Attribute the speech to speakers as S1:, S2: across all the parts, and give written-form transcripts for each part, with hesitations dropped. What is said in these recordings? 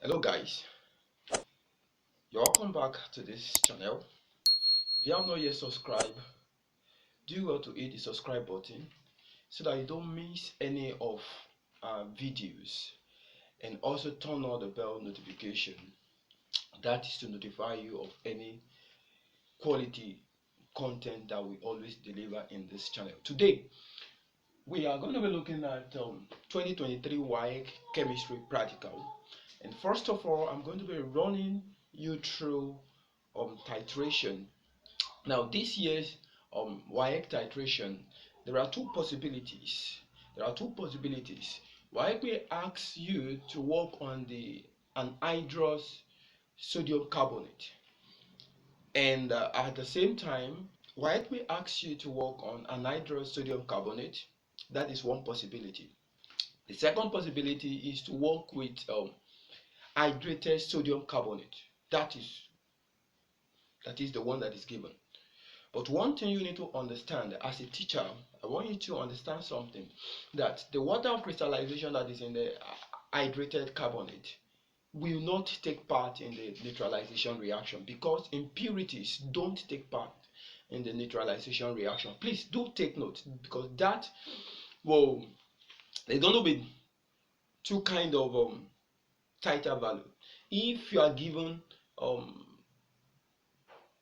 S1: Hello guys, you're welcome back to this channel. If you have not yet subscribed, do well to hit the subscribe button so that you don't miss any of our videos, and also turn on the bell notification, that is to notify you of any quality content that we always deliver in this channel. Today we are going to be looking at 2023 Waec chemistry practical, and first of all I'm going to be running you through titration. Now, this year's Waec titration, there are two possibilities. Waec may ask you to work on the anhydrous sodium carbonate, and at the same time, Waec may ask you to work on anhydrous sodium carbonate. That is one possibility. The second possibility is to work with hydrated sodium carbonate. That is the one that is given. But one thing you need to understand as a teacher, I want you to understand something, that the water crystallization that is in the hydrated carbonate will not take part in the neutralization reaction, because impurities don't take part in the neutralization reaction. Please do take note, because that, well, there's going to be two kind of titer value. If you are given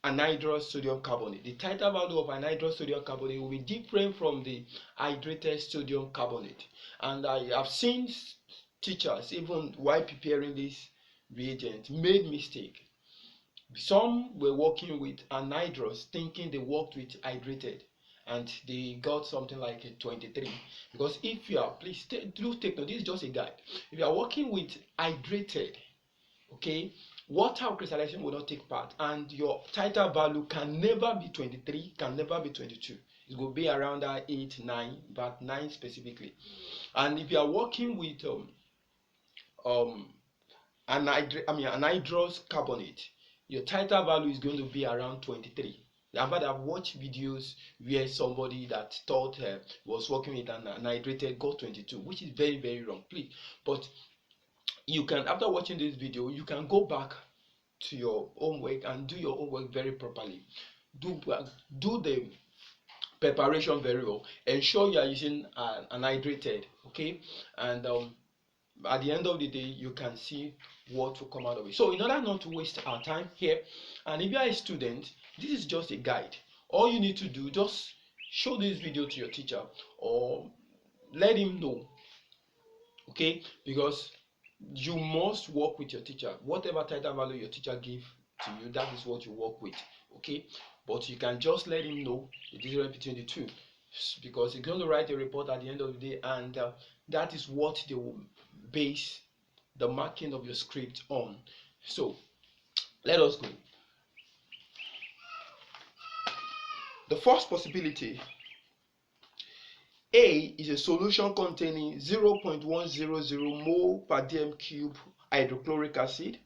S1: anhydrous sodium carbonate, the titer value of anhydrous sodium carbonate will be different from the hydrated sodium carbonate. And I have seen teachers, even while preparing this reagent, made mistake. Some were working with anhydrous thinking they worked with hydrated, and they got something like a 23. Because if you are, please do take note, this is just a guide. If you are working with hydrated, okay, water crystallization will not take part, and your titer value can never be 23, can never be 22. It will be around 8, 9, but 9 specifically. And if you are working with anhydrous carbonate, your titer value is going to be around 23. I've watched videos where somebody that thought was working with an anhydrated got 22, which is very, very wrong. Please, but you can, after watching this video, you can go back to your homework and do your homework very properly. Do the preparation very well. Ensure you are using an hydrated, okay? And at the end of the day, you can see what will come out of it. So in order not to waste our time here, and if you are a student, this is just a guide. All you need to do, just show this video to your teacher or let him know, okay? Because you must work with your teacher. Whatever titer value your teacher give to you, that is what you work with, okay? But you can just let him know the difference between the two, because he's going to write a report at the end of the day, and that is what they will base the marking of your script on. So let us go. The first possibility, A, is a solution containing 0.100 mole per dm cube hydrochloric acid.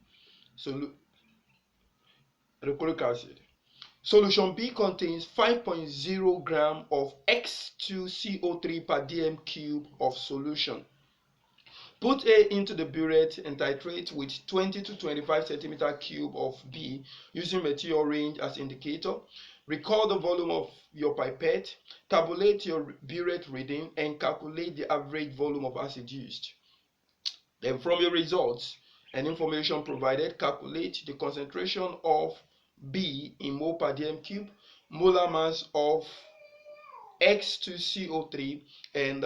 S1: Solution B contains 5.0 gram of X2CO3 per dm cube of solution. Put A into the burette and titrate with 20 to 25 centimeter cube of B using material range as indicator. Record the volume of your pipette, tabulate your burette reading, and calculate the average volume of acid used. Then from your results and information provided, calculate the concentration of B in mole per dm cube, molar mass of X2CO3, and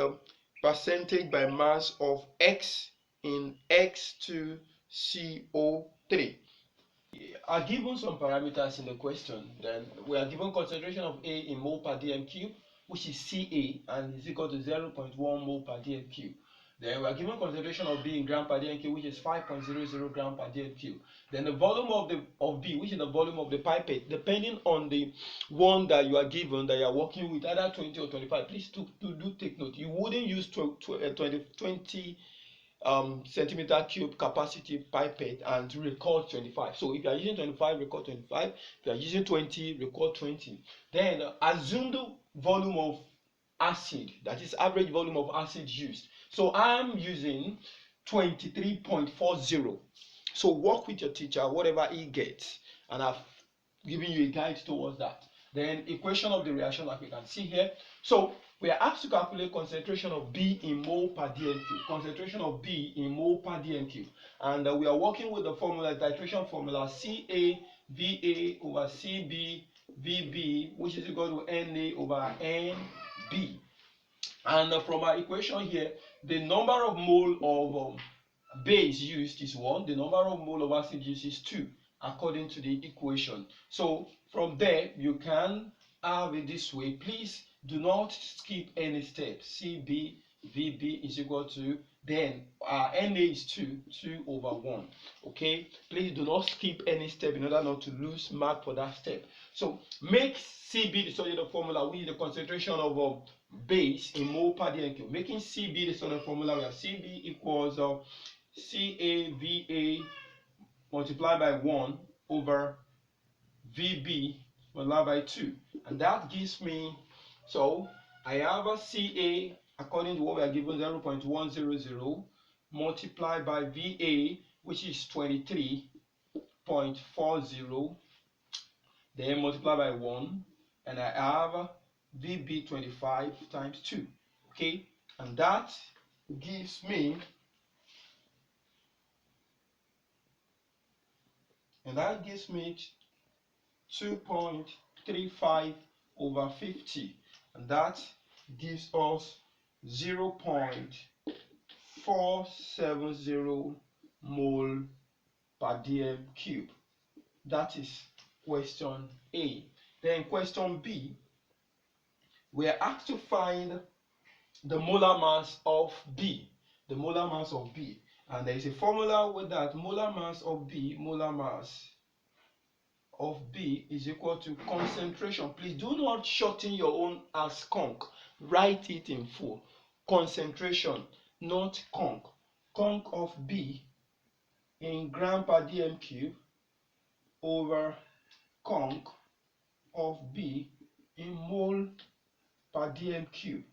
S1: percentage by mass of X in X2CO3. Are given some parameters in the question. Then we are given concentration of A in mole per dm cube, which is Ca, and is equal to 0.1 mole per dm cube. Then we are given concentration of B in gram per dm cube, which is 5.00 gram per dm cube. Then the volume of B, which is the volume of the pipette, depending on the one that you are given, that you are working with, either 20 or 25. Please do take note. You wouldn't use 20 centimeter cube capacity pipette and record 25. So if you are using 25, record 25. If you are using 20, record 20. Then assume the volume of acid, that is average volume of acid used. So I'm using 23.40. So work with your teacher, whatever he gets, and I've given you a guide towards that. Then equation of the reaction, like we can see here. So we are asked to calculate concentration of B in mole per dm cube. Concentration of B in mole per dm cube. And we are working with the formula, titration formula, CaVa over CbVb, which is equal to Na over Nb. And from our equation here, the number of mole of base used is 1, the number of mole of acid used is 2, according to the equation. So from there, you can have it this way. Please do not skip any step. CbVb is equal to, then Na is 2 over 1. Okay, please do not skip any step in order not to lose mark for that step. So make Cb the solid formula, which is the concentration of base in mole per dm cube. Making Cb the solid formula, we have Cb equals CaVa multiplied by 1 over Vb multiplied by 2. And that gives me, so I have a Ca, according to what we are given, 0.100 multiplied by Va, which is 23.40, then multiplied by 1, and I have Vb 25 times 2. Okay, and that gives me 2.35 over 50, and that gives us 0.470 mole per dm cube. That is question A. Then question B, we are asked to find the molar mass of B. The molar mass of B. And there is a formula with that. Molar mass of B is equal to concentration. Please do not shorten your own as conc. Write it in full. Concentration, not conc. Conc of B in gram per dm cube over conc of B in mole per dm cube.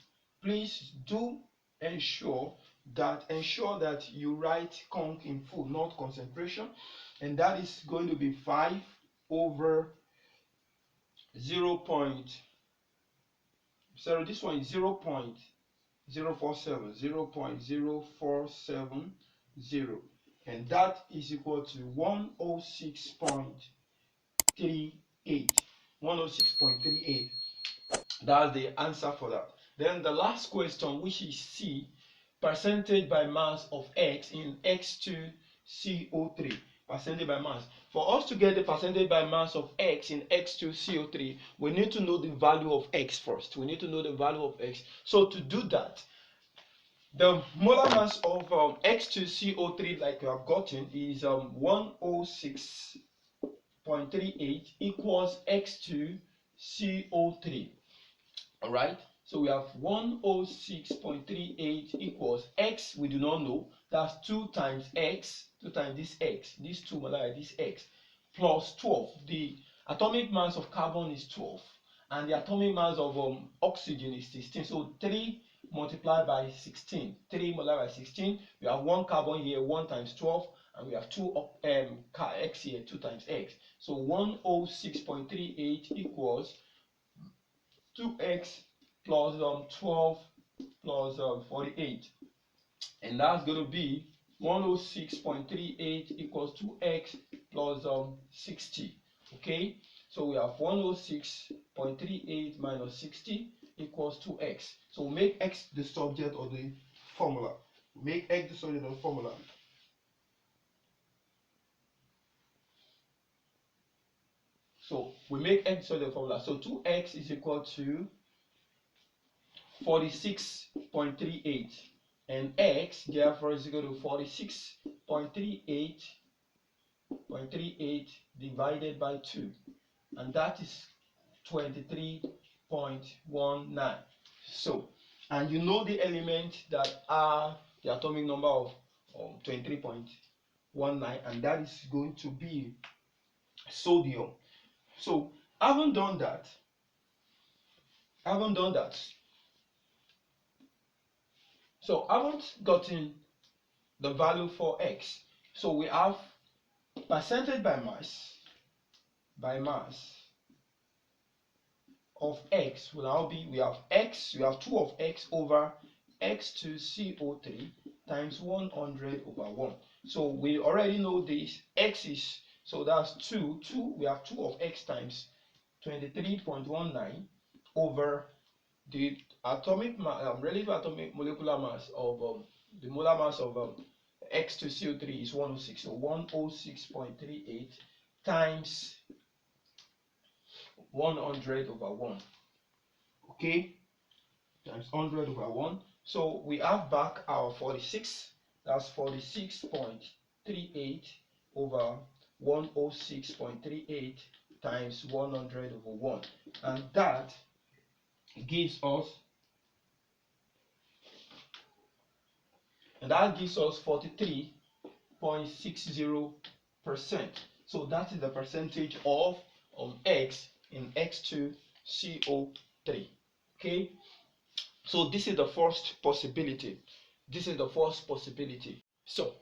S1: Please do ensure that you write conc in full, not concentration, and that is going to be 5 over 0. So this one is 0.047, and that is equal to 106.38. 106.38. That's the answer for that. Then the last question, which is C, percentage by mass of X in X2CO3. Percentage by mass. For us to get the percentage by mass of X in X2CO3, we need to know the value of X first. We need to know the value of X. So to do that, the molar mass of X2CO3, like we have gotten, is 106.38 equals X2CO3. Alright, so we have 106.38 equals X, we do not know, that's 2 times X, 2 times this X, this 2 multiplied by this X, plus 12. The atomic mass of carbon is 12, and the atomic mass of oxygen is 16, so 3 multiplied by 16, 3 multiplied by 16, we have 1 carbon here, 1 times 12, and we have 2 X here, 2 times X, so 106.38 equals 2x plus 12 plus 48, and that's going to be 106.38 equals 2x plus 60. Okay, so we have 106.38 minus 60 equals 2x. So make x the subject of the formula. Make x the subject of the formula. So we make x the formula. So 2x is equal to 46.38, and x therefore is equal to 46.38 divided by 2, and that is 23.19. So, and you know the element that are the atomic number of 23.19, and that is going to be sodium. So I haven't done that. So I haven't gotten the value for x. So we have percentage by mass of x will now be, we have 2 of x over x2CO3 times 100 over 1. So we already know this. X is, so that's 2. We have 2 of x times 23.19 over the atomic relative atomic molecular mass of the molar mass of x2CO3 is 106. So 106.38 times 100 over 1. Okay, times 100 over 1. So we have back our 46. That's 46.38 over 106.38 times 100 over 1. And that gives us 43.60%. So that is the percentage of X in X2CO3. Okay, so this is the first possibility. So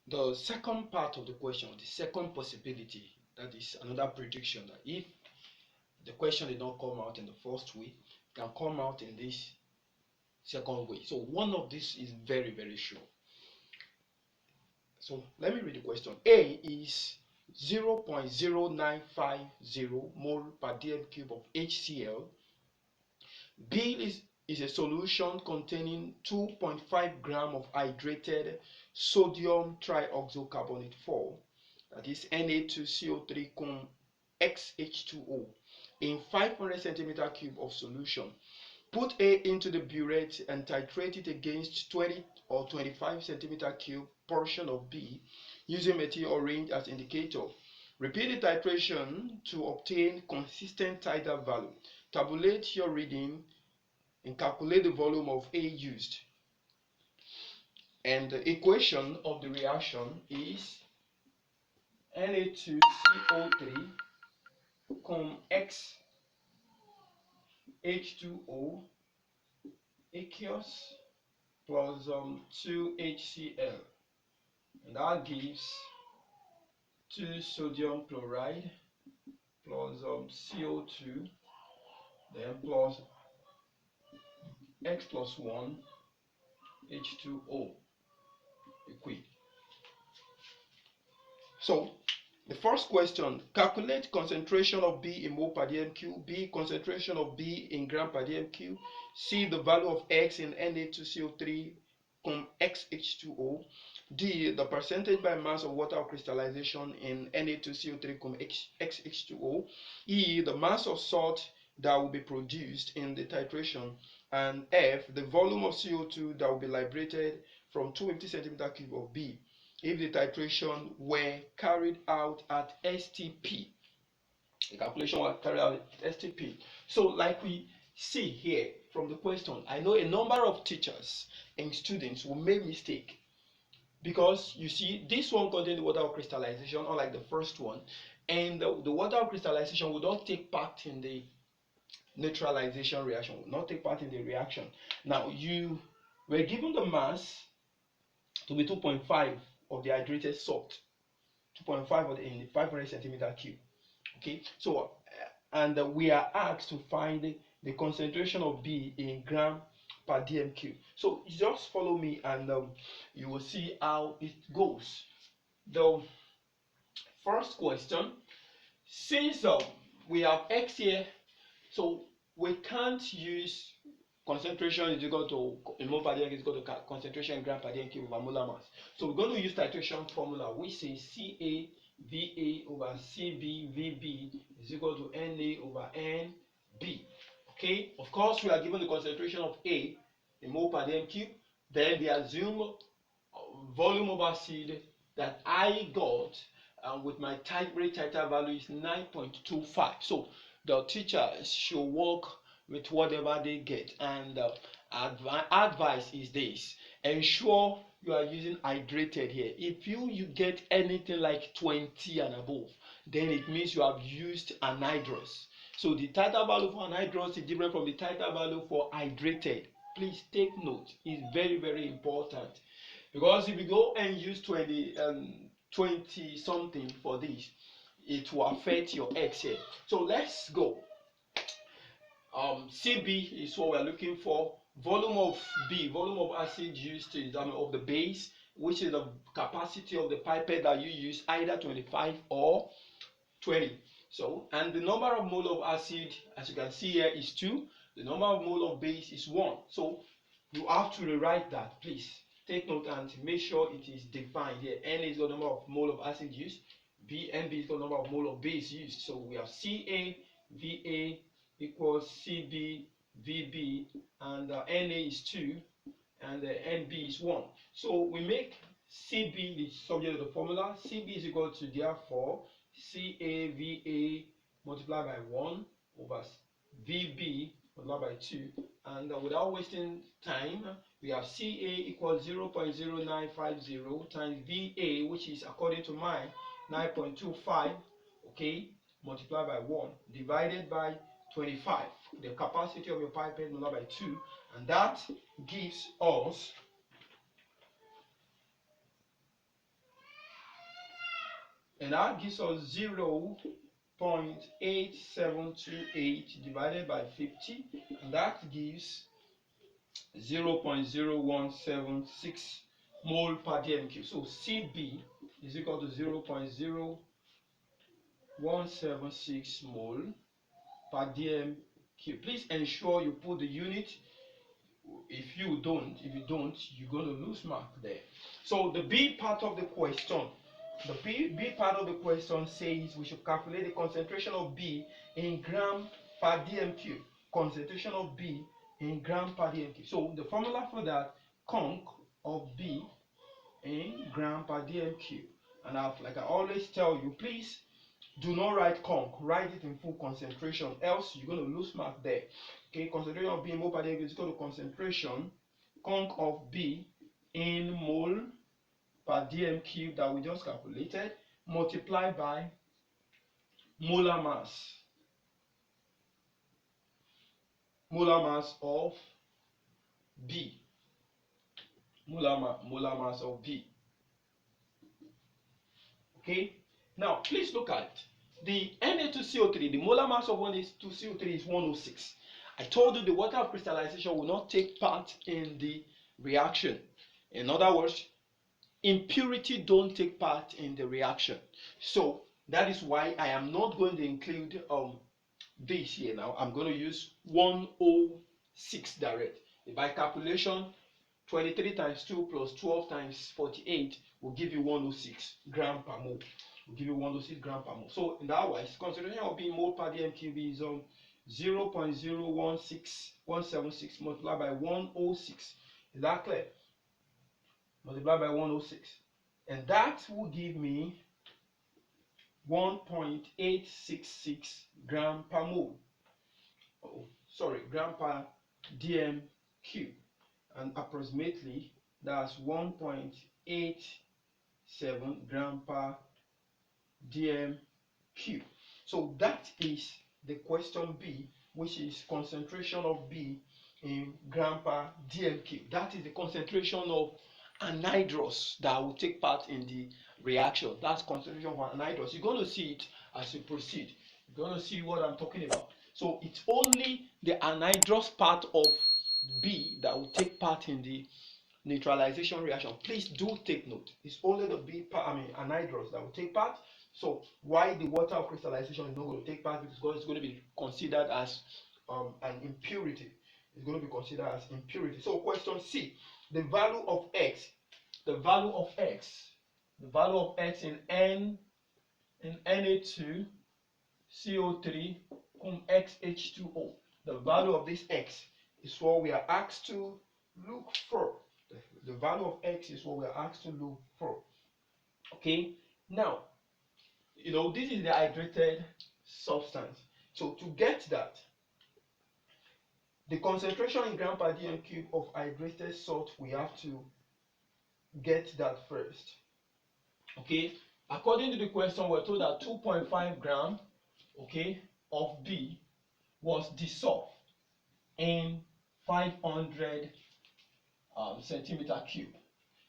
S1: the second part of the question, the second possibility, that is another prediction, that if the question did not come out in the first way, it can come out in this second way. So one of this is very, very sure. So let me read the question. A is 0.0950 mole per dm cube of HCl. B is a solution containing 2.5 gram of hydrated sodium trioxocarbonate 4, that is Na2CO3 cum XH2O, in 500 centimeter cube of solution. Put A into the burette and titrate it against 20 or 25 centimeter cube portion of B using material range as indicator. Repeat the titration to obtain consistent titer value. Tabulate your reading and calculate the volume of A used. And the equation of the reaction is Na2CO3 cum XH2O aqueous plus 2HCl, and that gives 2 sodium chloride plus CO2, then plus X plus 1 H2O equate. So the first question, calculate concentration of B in mole per dm cube, B concentration of B in gram per dm cube, C the value of X in Na2CO3 cum XH2O, D the percentage by mass of water crystallization in Na2CO3 cum XH2O, E the mass of salt that will be produced in the titration, and F the volume of CO2 that will be liberated from 250 centimeter cube of B if the titration were carried out at STP. The calculation was carried out at STP. So like we see here from the question, I know a number of teachers and students will make mistake, because you see this one contains the water of crystallization, unlike the first one, and the water of crystallization will not take part in the neutralization reaction, will not take part in the reaction. Now you were given the mass to be 2.5 of the hydrated salt, 2.5 in the 500 centimeter cube. Okay, so and we are asked to find the concentration of B in gram per dm cube. So just follow me and you will see how it goes. The first question, since we have X here, so we can't use concentration is equal to in mole per dm is equal to concentration in gram per dm cube over molar mass. So we're going to use titration formula, which says Ca Va over Cb Vb is equal to Na over Nb. Okay, of course we are given the concentration of A in mole per dm cube, then the assumed volume over seed that I got with my rate titer value is 9.25. So the teachers should work with whatever they get, and advice is this: ensure you are using hydrated here. If you get anything like 20 and above, then it means you have used anhydrous. So the titer value for anhydrous is different from the titer value for hydrated. Please take note, it's very, very important. Because if you go and use 20 something for this, it will affect your X here. So let's go. CB is what we're looking for. Volume of B, volume of acid used is of the base, which is the capacity of the pipette that you use, either 25 or 20. So, and the number of mole of acid, as you can see here, is 2. The number of mole of base is 1. So you have to rewrite that. Please take note and make sure it is defined here. N is the number of mole of acid used. NB is the number of mole of base used. So we have CaVa equals CB VB, and Na is 2, and NB is 1. So we make CB the subject of the formula. CB is equal to, therefore, CaVa multiplied by 1 over VB multiplied by 2. And without wasting time, we have Ca equals 0.0950 times Va, which is, according to mine, 9.25, okay, multiplied by 1, divided by 25, the capacity of your pipette multiplied by 2, and that gives us 0.8728 divided by 50, and that gives 0.0176 mole per dm cube. So Cb is equal to 0.0176 mole per dm cube. Please ensure you put the unit. If you don't, you're going to lose mark there. So the B part of the question, says we should calculate the concentration of B in gram per dm cube. Concentration of B in gram per dm cube. So the formula for that, conc of B in gram per dm cube. And like I always tell you, please do not write conc, write it in full concentration, else you're going to lose mark there. Okay, concentration of B in mole per dm cube is equal to concentration conc of B in mole per dm cube that we just calculated, multiplied by molar mass of B. Molar mass of B. Okay, now please look at it. The Na2CO3, the molar mass of 1,2CO3 is 106. I told you the water of crystallization will not take part in the reaction. In other words, impurity don't take part in the reaction. So that is why I am not going to include this here now. I'm going to use 106 direct. By calculation, 23 times 2 plus 12 times 48 will give you 106 gram per mole. So in that way, concentration of B mole per dm cube is 0.016176 multiplied by 106. Is that clear? Multiplied by 106, and that will give me 1.866 gram per mole. Gram per dm cube, and approximately that's 1.87 gram per dm cube. So that is the question B, which is concentration of B in gram per dm cube. That is the concentration of anhydrous that will take part in the reaction. That's concentration of anhydrous. You're going to see it as you proceed. You're going to see what I'm talking about. So it's only the anhydrous part of B that will take part in the neutralization reaction. Please do take note. It's only the B part, anhydrous, that will take part. So why the water of crystallization is not going to take part? Because it's going to be considered as an impurity. It's going to be considered as impurity. So question C, the value of X in Na2CO3 XH2O. The value of this X is what we are asked to look for. The value of X is what we are asked to look for. Okay, now this is the hydrated substance. So to get that, the concentration in gram per dm cube of hydrated salt, we have to get that first. Okay, according to the question, we're told that 2.5 gram, of B was dissolved in 500 centimeter cube.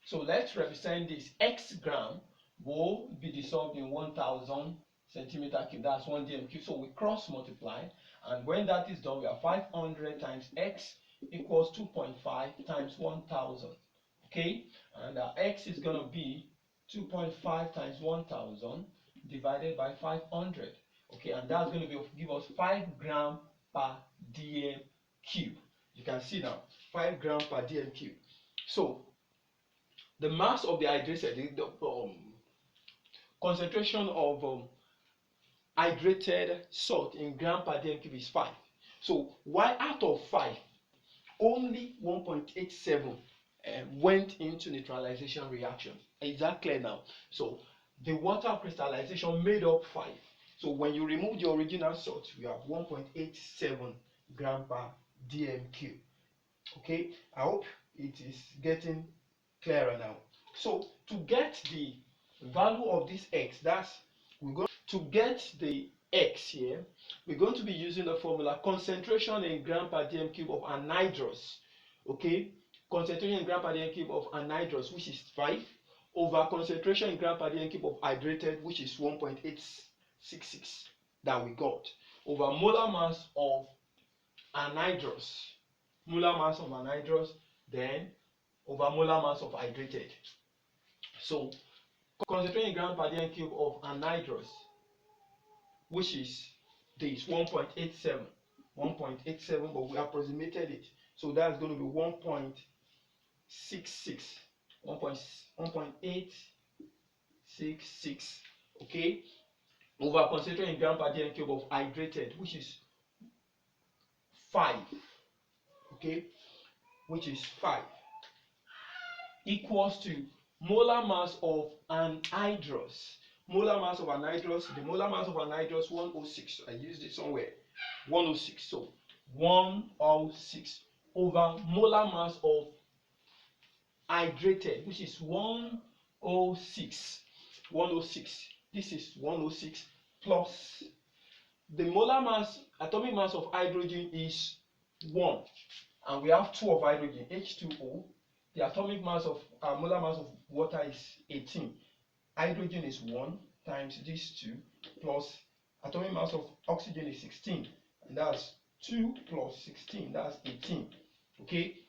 S1: So let's represent this. X gram will be dissolved in 1000 centimeter cube. That's 1 dm cube. So we cross multiply, and when that is done, we have 500 times x equals 2.5 times 1000. Okay, and x is going to be 2.5 times 1000 divided by 500. Okay, and that's going to give us 5 gram per dm cube. You can see now 5 gram per dm cube. So the mass of the hydrated, the concentration of hydrated salt in gram per dm cube is 5. So why out of 5, only 1.87 went into neutralization reaction? Is that clear now? So the water crystallization made up 5. So when you remove the original salt, we have 1.87 gram per dm cube. Okay, I hope it is getting clearer now. So to get the value of this x, to get the x here, we're going to be using the formula concentration in gram per dm cube of anhydrous. Okay, concentration in gram per dm cube of anhydrous, which is 5, over concentration in gram per dm cube of hydrated, which is 1.866 that we got, over molar mass of anhydrous, then over molar mass of hydrated. So concentration in gram per dm cube of anhydrous, which is this 1.87, but we approximated it, so that's going to be 1.66, 1.866. Okay, over concentration in gram per dm cube of hydrated, which is 5. Okay, which is 5, equals to molar mass of anhydrous. Molar mass of anhydrous, the molar mass of anhydrous 106. I used it somewhere. 106. So 106 over molar mass of hydrated, which is 106. 106. This is 106 plus the molar mass, atomic mass of hydrogen is 1, and we have 2 of hydrogen, H2O. The atomic mass of molar mass of water is 18. Hydrogen is 1 times these 2, plus atomic mass of oxygen is 16, and that's 2 plus 16, that's 18. Okay,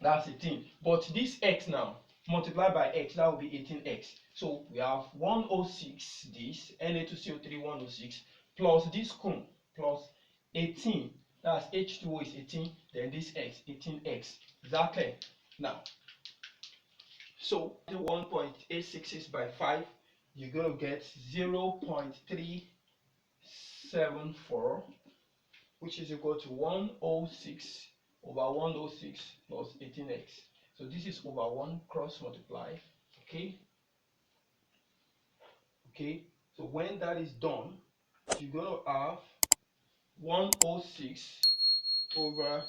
S1: that's 18. But this x now, multiplied by x, that will be 18x. So we have 106, this Na2CO3 106, plus this cum, plus 18, that's H2O is 18, then this x, 18x. Is that clear? Now, so 1.866 by 5, you're going to get 0.374, which is equal to 106 over 106 plus 18x. So this is over 1 cross multiply. Okay. Okay. So when that is done, you're going to have 106 over